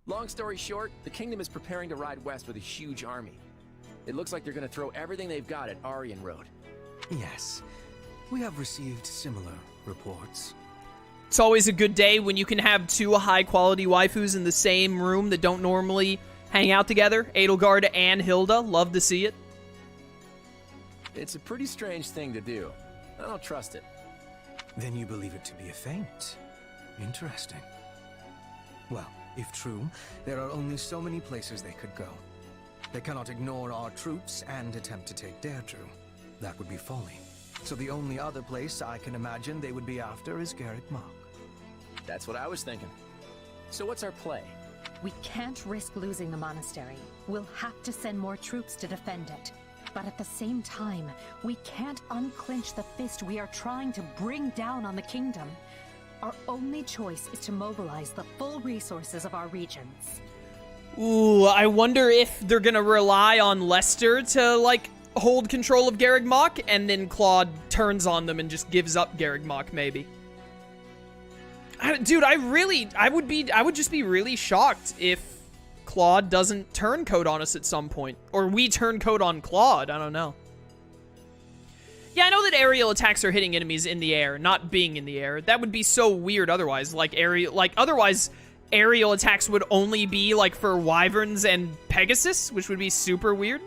Long story short, the kingdom is preparing to ride west with a huge army. It looks like they're gonna throw everything they've got at Aryan Road. Yes, we have received similar reports. It's always a good day when you can have two high-quality waifus in the same room that don't normally hang out together. Edelgard and Hilda. Love to see it. It's a pretty strange thing to do. I don't trust it. Then you believe it to be a feint. Interesting. Well, if true, there are only so many places they could go. They cannot ignore our troops and attempt to take Deirdre. That would be folly. So the only other place I can imagine they would be after is Garreg Mach. That's what I was thinking. So what's our play? We can't risk losing the monastery. We'll have to send more troops to defend it. But at the same time, we can't unclench the fist we are trying to bring down on the kingdom. Our only choice is to mobilize the full resources of our regions. Ooh, I wonder if they're gonna rely on Lester to, like, hold control of Garreg Mach, and then Claude turns on them and just gives up Garreg Mach, maybe. Dude, I would just be really shocked if Claude doesn't turncoat on us at some point. Or we turncoat on Claude, I don't know. Yeah, I know that aerial attacks are hitting enemies in the air, not being in the air. That would be so weird otherwise. Otherwise, aerial attacks would only be, like, for Wyverns and Pegasus, which would be super weird.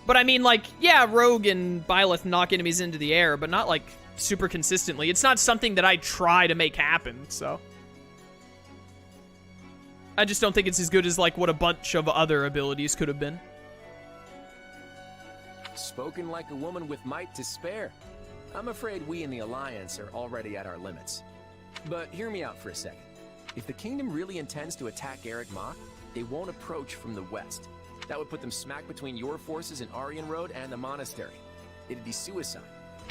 But I mean, like, yeah, Rogue and Byleth knock enemies into the air, but not, like, super consistently. It's not something that I try to make happen, so. I just don't think it's as good as, like, what a bunch of other abilities could have been. Spoken like a woman with might to spare. I'm afraid we in the Alliance are already at our limits. But hear me out for a second. If the kingdom really intends to attack Garreg Mach, they won't approach from the west. That would put them smack between your forces in Aryan Road and the monastery. It'd be suicide.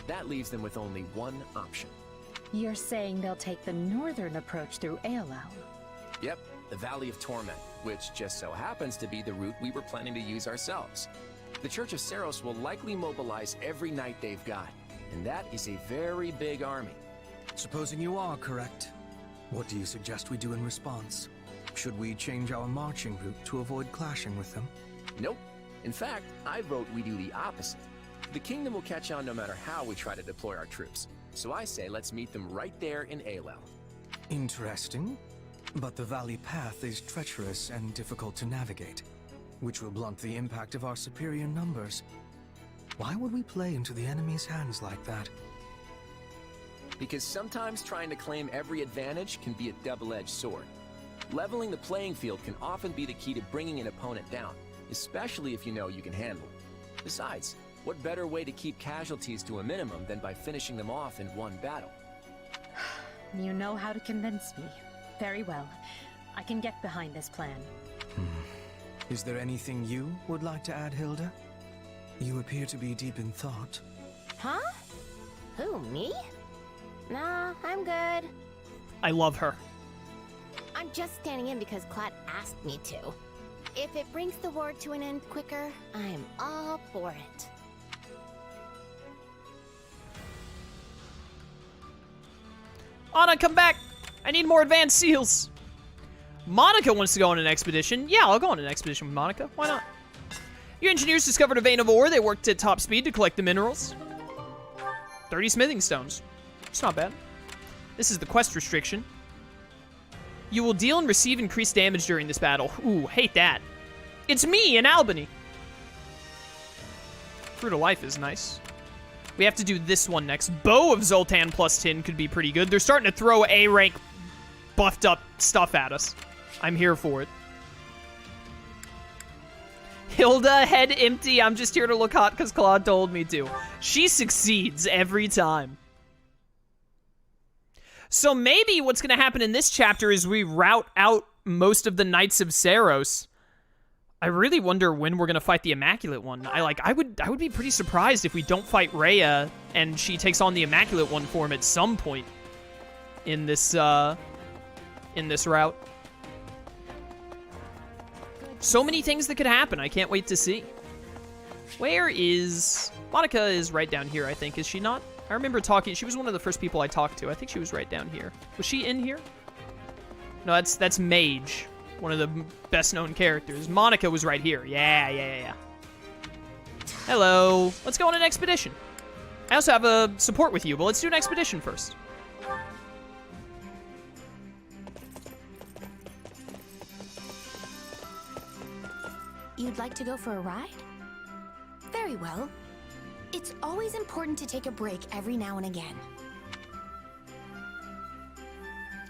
That leaves them with only one option. You're saying they'll take the northern approach through Ailell? Yep, the Valley of Torment, which just so happens to be the route we were planning to use ourselves. The Church of Seiros will likely mobilize every knight they've got, and that is a very big army. Supposing you are correct, what do you suggest we do in response? Should we change our marching route to avoid clashing with them? Nope. In fact, I vote we do the opposite. The kingdom will catch on no matter how we try to deploy our troops. So I say let's meet them right there in Ailell. Interesting. But the valley path is treacherous and difficult to navigate, which will blunt the impact of our superior numbers. Why would we play into the enemy's hands like that? Because sometimes trying to claim every advantage can be a double-edged sword. Leveling the playing field can often be the key to bringing an opponent down, especially if you know you can handle it. Besides, what better way to keep casualties to a minimum than by finishing them off in one battle? You know how to convince me. Very well. I can get behind this plan. Is there anything you would like to add, Hilda? You appear to be deep in thought. Huh? Who, me? Nah, I'm good. I love her. I'm just standing in because Claude asked me to. If it brings the war to an end quicker, I'm all for it. Anna, come back! I need more advanced seals. Monica wants to go on an expedition. Yeah, I'll go on an expedition with Monica. Why not? You engineers discovered a vein of ore. They worked at top speed to collect the minerals. 30 smithing stones. It's not bad. This is the quest restriction. You will deal and receive increased damage during this battle. Ooh, hate that. It's me in Albany. Fruit of Life is nice. We have to do this one next. Bow of Zoltan plus 10 could be pretty good. They're starting to throw A-rank buffed up stuff at us. I'm here for it. Hilda, head empty. I'm just here to look hot because Claude told me to. She succeeds every time. So maybe what's going to happen in this chapter is we route out most of the Knights of Seiros. I really wonder when we're going to fight the Immaculate One. I would be pretty surprised if we don't fight Rhea and she takes on the Immaculate One form at some point in this route. So many things that could happen. I can't wait to see. Where is... Monica is right down here, I think. Is she not? I remember talking... She was one of the first people I talked to. I think she was right down here. Was she in here? No, that's Mage. One of the best-known characters. Monica was right here. Yeah. Hello. Let's go on an expedition. I also have a support with you, but let's do an expedition first. You'd like to go for a ride? Very well. It's always important to take a break every now and again.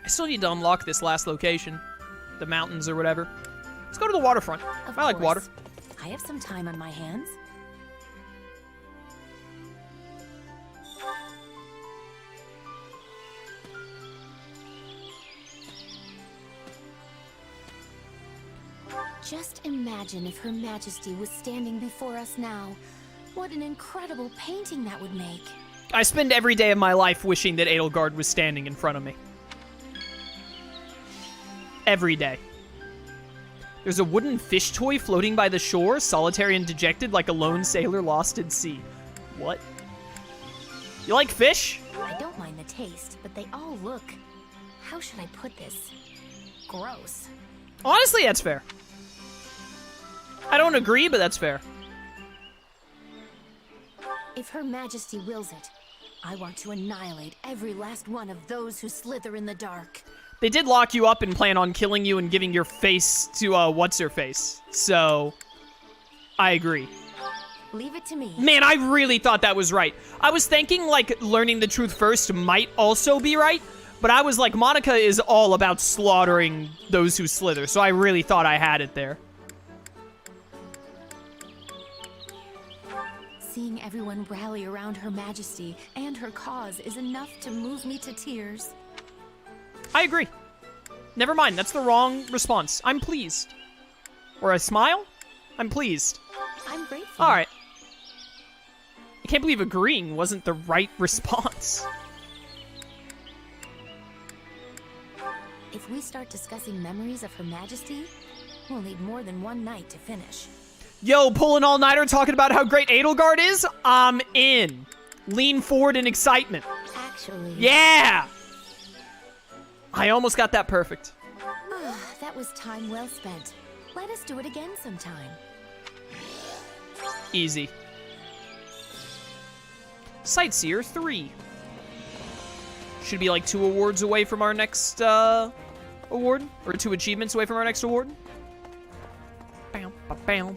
I still need to unlock this last location. The mountains or whatever. Let's go to the waterfront. I like water. I have some time on my hands. Just imagine if Her Majesty was standing before us now. What an incredible painting that would make. I spend every day of my life wishing that Edelgard was standing in front of me. Every day. There's a wooden fish toy floating by the shore, solitary and dejected like a lone sailor lost at sea. What? You like fish? I don't mind the taste, but they all look... How should I put this? Gross. Honestly, that's fair. I don't agree, but that's fair. If Her Majesty wills it, I want to annihilate every last one of those who slither in the dark. They did lock you up and plan on killing you and giving your face to, what's-her-face. So, I agree. Leave it to me. Man, I really thought that was right. I was thinking, like, learning the truth first might also be right, but I was like, Monica is all about slaughtering those who slither, so I really thought I had it there. Seeing everyone rally around Her Majesty and her cause is enough to move me to tears. I agree. Never mind, that's the wrong response. I'm pleased. Or a smile? I'm pleased. I'm grateful. Alright. I can't believe agreeing wasn't the right response. If we start discussing memories of Her Majesty, we'll need more than one night to finish. Yo, pulling all-nighter talking about how great Edelgard is? I'm in. Lean forward in excitement. Actually... Yeah! I almost got that perfect. That was time well spent. Let us do it again sometime. Easy. Sightseer 3. Should be like 2 awards away from our next award. Or 2 achievements away from our next award. Bam, ba, bam.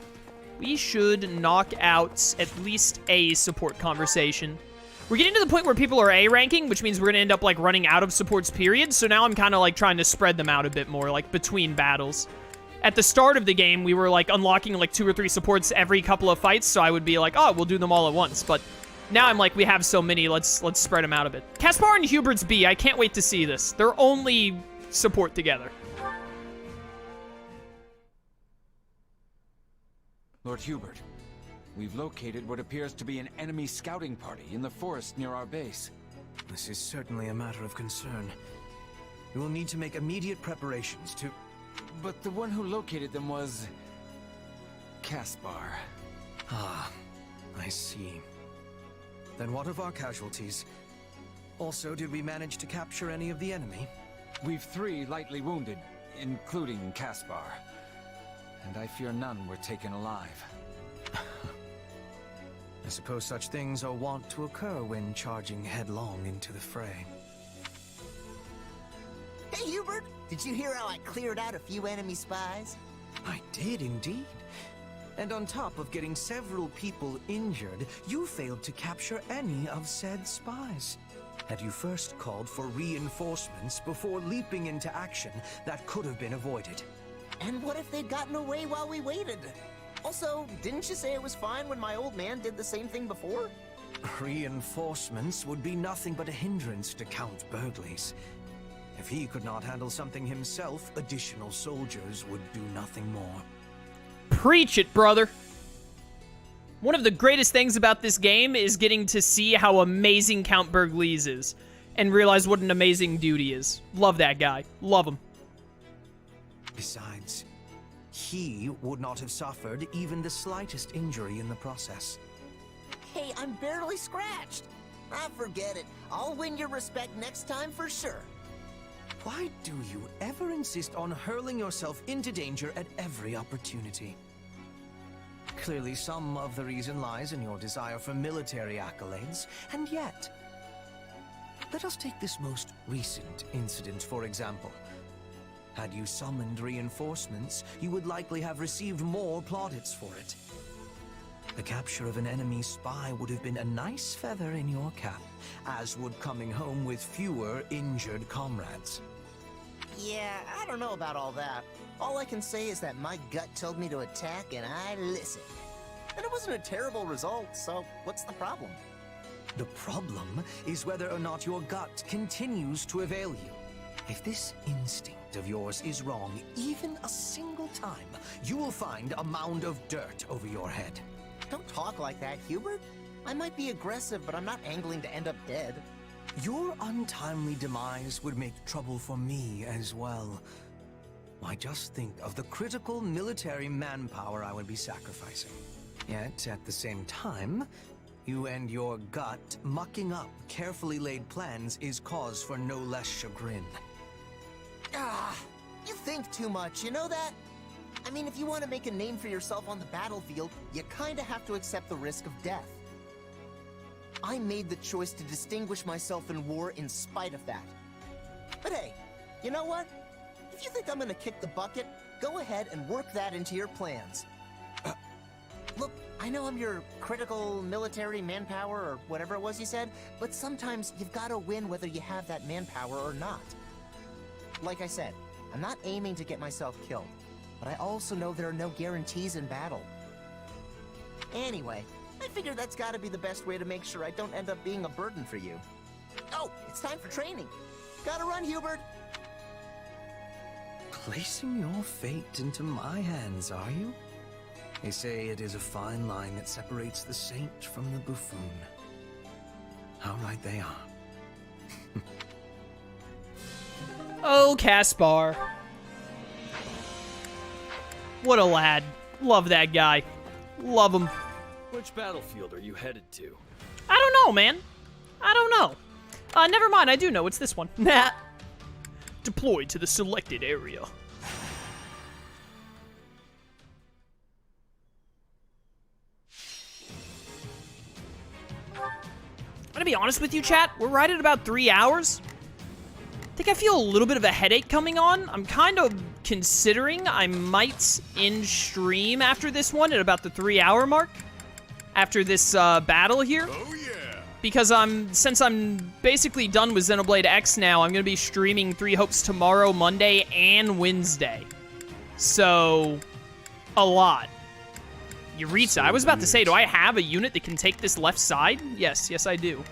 We should knock out at least a support conversation. We're getting to the point where people are A ranking, which means we're going to end up, like, running out of supports, period. So now I'm kind of, like, trying to spread them out a bit more, like, between battles. At the start of the game, we were, like, unlocking, like, 2 or 3 supports every couple of fights, so I would be like, oh, we'll do them all at once. But now I'm like, we have so many, let's spread them out a bit. Caspar and Hubert's B, I can't wait to see this. They're only support together. Lord Hubert, we've located what appears to be an enemy scouting party in the forest near our base. This is certainly a matter of concern. We will need to make immediate preparations to... But the one who located them was... Caspar. Ah, I see. Then what of our casualties? Also, did we manage to capture any of the enemy? We've 3 lightly wounded, including Caspar. And I fear none were taken alive. I suppose such things are wont to occur when charging headlong into the fray. Hey, Hubert! Did you hear how I cleared out a few enemy spies? I did indeed. And on top of getting several people injured, you failed to capture any of said spies. Had you first called for reinforcements before leaping into action, that could have been avoided. And what if they'd gotten away while we waited? Also, didn't you say it was fine when my old man did the same thing before? Reinforcements would be nothing but a hindrance to Count Burgley's. If he could not handle something himself, additional soldiers would do nothing more. Preach it, brother. One of the greatest things about this game is getting to see how amazing Count Burgley's is and realize what an amazing dude he is. Love that guy. Love him. Besides, he would not have suffered even the slightest injury in the process. Hey, I'm barely scratched. Ah, forget it. I'll win your respect next time for sure. Why do you ever insist on hurling yourself into danger at every opportunity? Clearly, some of the reason lies in your desire for military accolades, and yet... Let us take this most recent incident, for example. Had you summoned reinforcements, you would likely have received more plaudits for it. The capture of an enemy spy would have been a nice feather in your cap, as would coming home with fewer injured comrades. Yeah, I don't know about all that. All I can say is that my gut told me to attack and I listened. And it wasn't a terrible result, so what's the problem? The problem is whether or not your gut continues to avail you. If this instinct of yours is wrong, even a single time, you will find a mound of dirt over your head. Don't talk like that, Hubert. I might be aggressive, but I'm not angling to end up dead. Your untimely demise would make trouble for me as well. Why, just think of the critical military manpower I would be sacrificing. Yet, at the same time, you and your gut mucking up carefully laid plans is cause for no less chagrin. Ah, you think too much, you know that? I mean, if you want to make a name for yourself on the battlefield, you kinda have to accept the risk of death. I made the choice to distinguish myself in war in spite of that. But hey, you know what? If you think I'm gonna kick the bucket, go ahead and work that into your plans. Look, I know I'm your critical military manpower or whatever it was you said, but sometimes you've gotta win whether you have that manpower or not. Like I said, I'm not aiming to get myself killed, but I also know there are no guarantees in battle. Anyway, I figure that's gotta be the best way to make sure I don't end up being a burden for you. Oh, it's time for training. Gotta run, Hubert. Placing your fate into my hands, are you? They say it is a fine line that separates the saint from the buffoon. How right they are. Oh, Caspar. What a lad. Love that guy. Love him. Which battlefield are you headed to? I don't know, man. I don't know. Never mind, I do know. It's this one. Nah. Deployed to the selected area. I'm gonna be honest with you, chat. We're right at about 3 hours. I think I feel a little bit of a headache coming on. I'm kind of considering I might end stream after this one at about the 3 hour mark. After this battle here. Oh yeah. Because since I'm basically done with Xenoblade X now, I'm gonna be streaming Three Hopes tomorrow, Monday, and Wednesday. So, a lot. Yuritsa, I was about to say, do I have a unit that can take this left side? Yes, I do.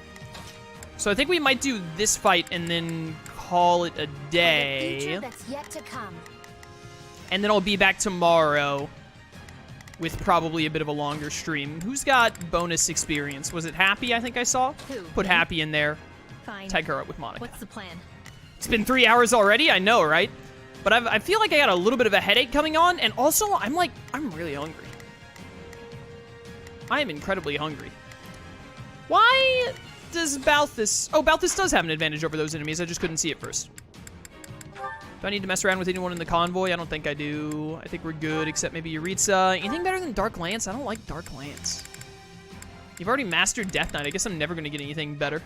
So I think we might do this fight and then call it a day. The future that's yet to come. And then I'll be back tomorrow with probably a bit of a longer stream. Who's got bonus experience? Was it Happy, I think I saw? Who? Put Happy in there. Fine. Tag her up with Monica. What's the plan? It's been 3 hours already, I know, right? But I feel like I got a little bit of a headache coming on, and also, I'm really hungry. I am incredibly hungry. Why does Balthus... Oh, Balthus does have an advantage over those enemies. I just couldn't see it first. Do I need to mess around with anyone in the convoy? I don't think I do. I think we're good, except maybe Yuritsa. Anything better than Dark Lance? I don't like Dark Lance. You've already mastered Death Knight. I guess I'm never going to get anything better.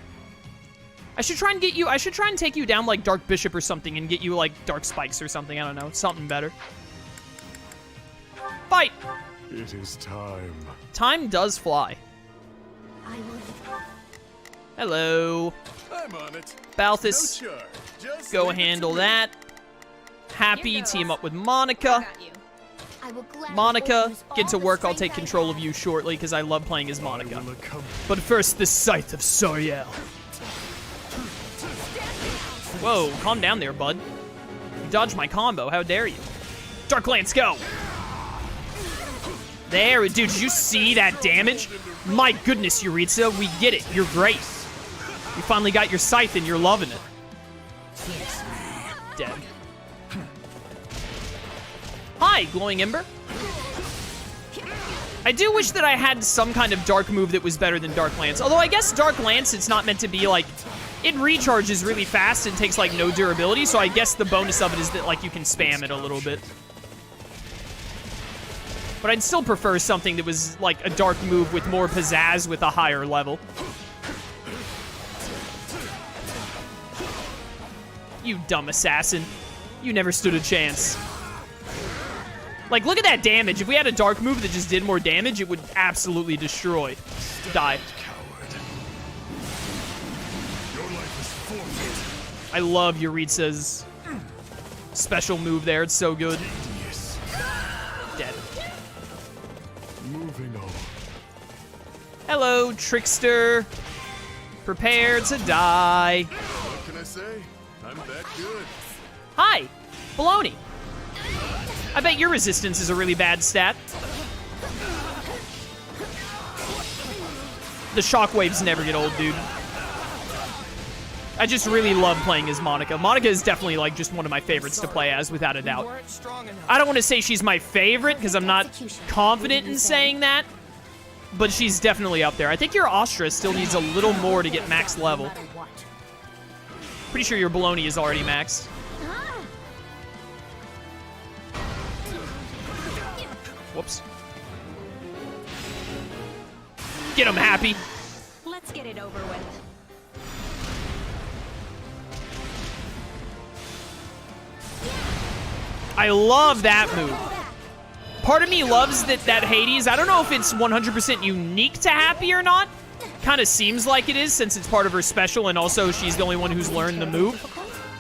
I should try and get you... I should try and take you down like Dark Bishop or something and get you like Dark Spikes or something. I don't know. Something better. Fight! It is time. Time does fly. I will. Hello. I'm on it. Balthus, No charge. Just go leave it handle to me. that. Happy, team up with Monica. I will gladly Monica, overuse get all to the work. I'll strength take I control of have. you shortly because I love playing as Monica. I will accompany. But first, the Scythe of Soriel. Whoa, calm down there, bud. You dodged my combo. How dare you? Dark Lance, go! There, dude, did you see that damage? My goodness, Yuritsa, we get it. You're great. You finally got your scythe and you're loving it. Dead. Hi, Glowing Ember. I do wish that I had some kind of dark move that was better than Dark Lance. Although I guess Dark Lance, it's not meant to be like... It recharges really fast and takes, like, no durability, so I guess the bonus of it is that, like, you can spam it a little bit. But I'd still prefer something that was, like, a dark move with more pizzazz with a higher level. You dumb assassin. You never stood a chance. Like, look at that damage. If we had a dark move that just did more damage, it would absolutely destroy. Die. I love Yuritsa's special move there. It's so good. Dead. Moving on. Hello, trickster. Prepare to die. What can I say? I'm that good. Hi, Baloney. I bet your resistance is a really bad stat. The shockwaves never get old, dude. I just really love playing as Monica. Monica is definitely, like, just one of my favorites to play as, without a doubt. I don't want to say she's my favorite, because I'm not confident in saying that, but she's definitely up there. I think your Astra still needs a little more to get max level. Pretty sure your Baloney is already maxed. Whoops. Get him, Happy. Let's get it over with. I love that move. Part of me loves that Hades, I don't know if it's 100% unique to Happy or not. Kind of seems like it is, since it's part of her special, and also she's the only one who's learned the move.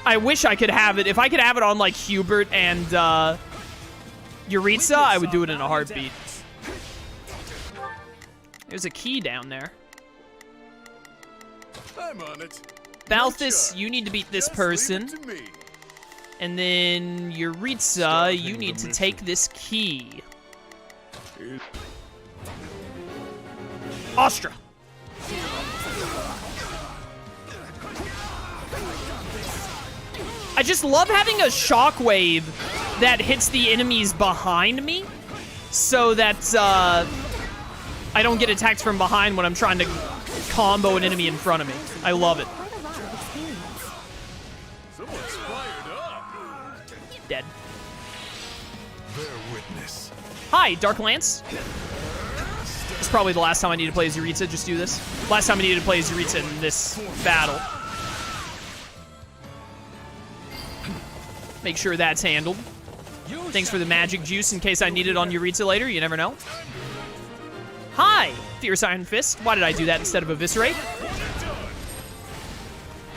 I wish I could have it. If I could have it on, like, Hubert and Yuritsa, I would do it in a heartbeat. There's a key down there. I'm on it. Balthus, you need to beat this person. And then Yuritsa, you need to take this key. Astra. I just love having a shockwave that hits the enemies behind me, so that I don't get attacked from behind when I'm trying to combo an enemy in front of me. I love it. Someone's fired up. Dead. Bear witness. Hi, Dark Lance. It's probably the last time I need to play as Yuritsa. Just do this. Last time I needed to play as Yuritsa in this battle. Make sure that's handled. Thanks for the magic juice in case I need it on Yuritsa later. You never know. Hi, Fierce Iron Fist. Why did I do that instead of Eviscerate?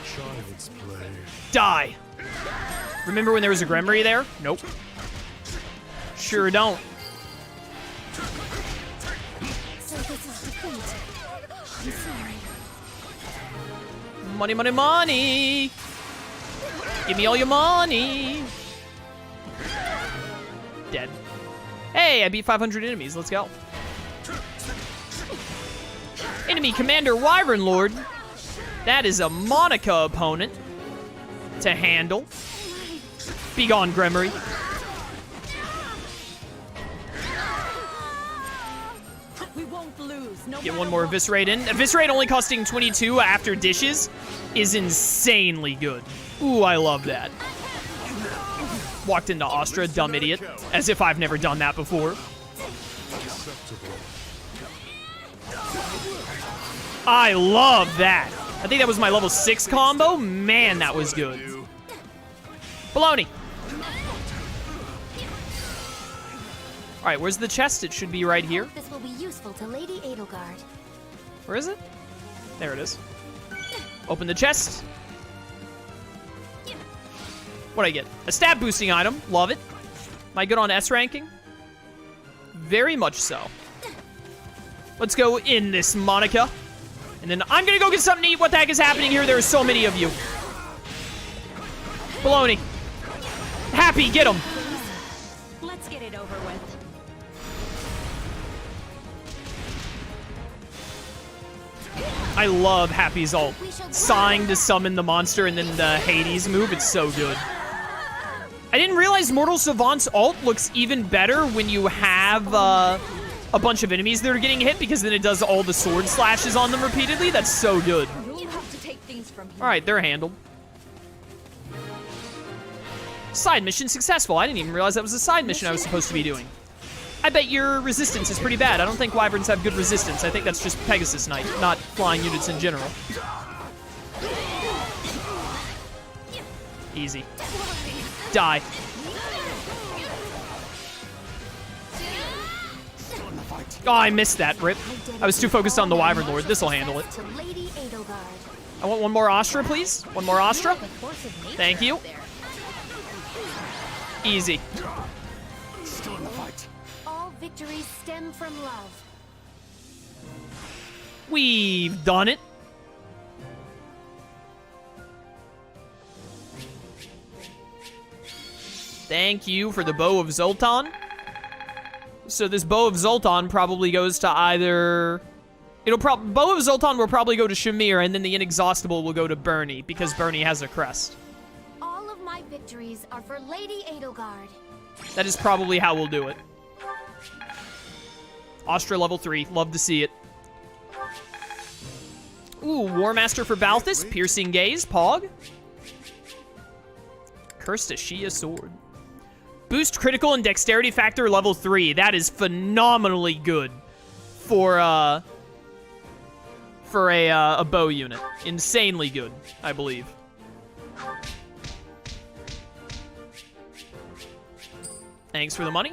Child's play. Die. Remember when there was a Gremory there? Nope. Sure don't. So this is defeat. I'm sorry. Money, money, money. Give me all your money. Dead. Hey, I beat 500 enemies. Let's go. Enemy Commander Wyvern Lord. That is a Monica opponent to handle. Be gone, Gremory. We won't lose. No Get matter one more what. Eviscerate in. Eviscerate only costing 22 after dishes is insanely good. Ooh, I love that. Walked into Astra, dumb idiot. As if I've never done that before. I love that. I think that was my level 6 combo. Man, that was good. Baloney. Alright, where's the chest? It should be right here. This will be useful to Lady Edelgard. Where is it? There it is. Open the chest. What'd I get? A stat boosting item. Love it. Am I good on S ranking? Very much so. Let's go in this, Monica. And then I'm gonna go get something to eat. What the heck is happening here? There are so many of you. Baloney. Happy, get him. Let's get it over with. I love Happy's ult. Sighing to summon the monster and then the Hades move. It's so good. I didn't realize Mortal Savant's ult looks even better when you have a bunch of enemies that are getting hit, because then it does all the sword slashes on them repeatedly. That's so good. You'll have to take things from Alright, they're handled. Side mission successful. I didn't even realize that was a side mission I was supposed to be doing. I bet your resistance is pretty bad. I don't think wyverns have good resistance. I think that's just Pegasus Knight, not flying units in general. Easy. Die. Oh, I missed that, rip. I was too focused on the Wyvern Lord. This'll handle it. I want one more Astra, please. One more Astra. Thank you. Easy. All victories stem from love. We've done it. Thank you for the Bow of Zoltan. So this Bow of Zoltan probably goes to either... Bow of Zoltan will probably go to Shamir, and then the Inexhaustible will go to Bernie, because Bernie has a crest. All of my victories are for Lady Edelgard. That is probably how we'll do it. Astra level 3. Love to see it. Ooh, War Master for Balthus. Piercing Gaze. Pog. Cursed Ashia Sword. Boost critical and dexterity factor level 3. That is phenomenally good for a bow unit. Insanely good, I believe. Thanks for the money.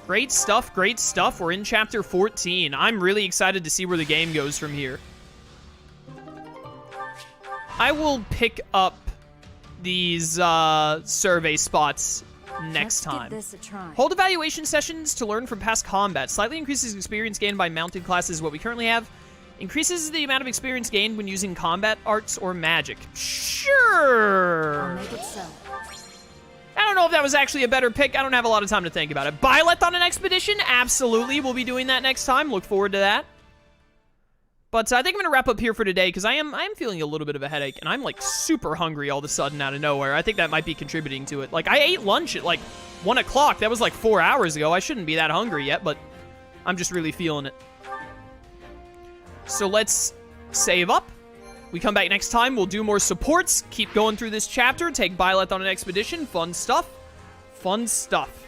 Great stuff, great stuff. We're in chapter 14. I'm really excited to see where the game goes from here. I will pick up these survey spots next time. Give this a try. Hold evaluation sessions to learn from past combat. Slightly increases experience gained by mounted classes what we currently have. Increases the amount of experience gained when using combat arts or magic. Sure. I'll make it so. I don't know if that was actually a better pick. I don't have a lot of time to think about it. Byleth on an expedition? Absolutely. We'll be doing that next time. Look forward to that. But I think I'm going to wrap up here for today because I am feeling a little bit of a headache, and I'm, like, super hungry all of a sudden out of nowhere. I think that might be contributing to it. Like, I ate lunch at, like, 1 o'clock. That was, like, 4 hours ago. I shouldn't be that hungry yet, but I'm just really feeling it. So let's save up. We come back next time. We'll do more supports. Keep going through this chapter. Take Byleth on an expedition. Fun stuff. Fun stuff.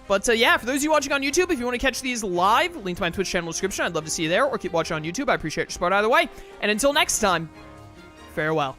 But, yeah, for those of you watching on YouTube, if you want to catch these live, link to my Twitch channel description. I'd love to see you there, or keep watching on YouTube. I appreciate your support either way. And until next time, farewell.